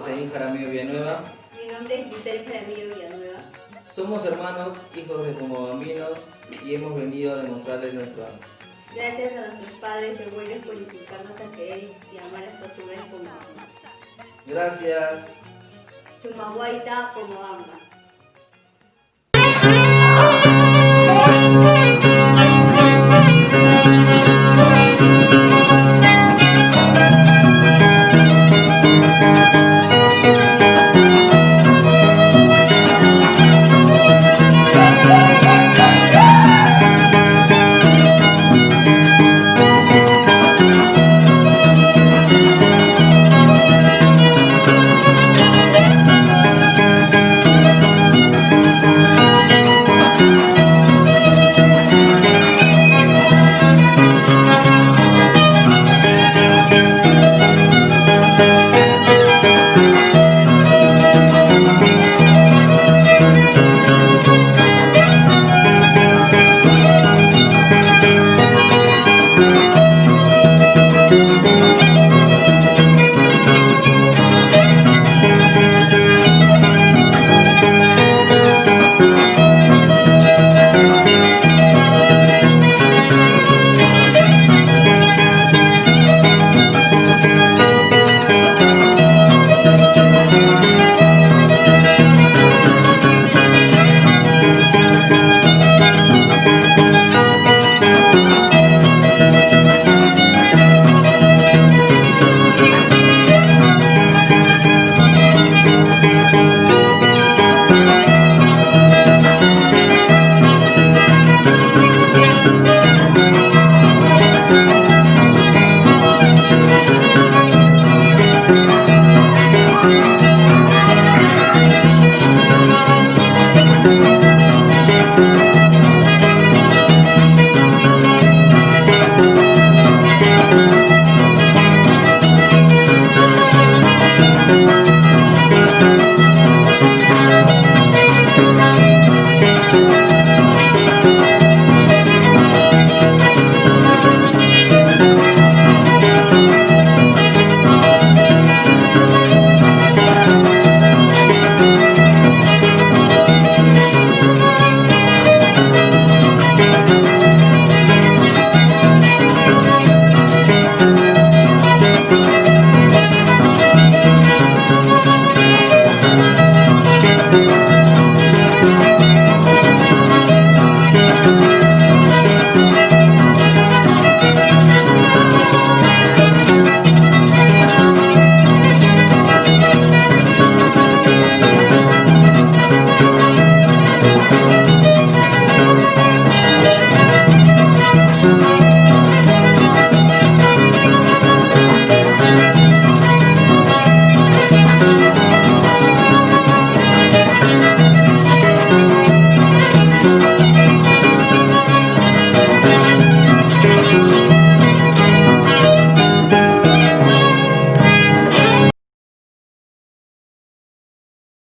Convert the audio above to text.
Hossein Jaramillo Villanueva. Mi nombre es Giselle Jaramillo Villanueva. Somos hermanos, hijos de Pomabambinos y hemos venido a demostrarles nuestro amor. Gracias a nuestros padres y abuelos por inculcarnos a querer y amar las costumbres pomabambas. Gracias. Chumahuayta Pomabamba.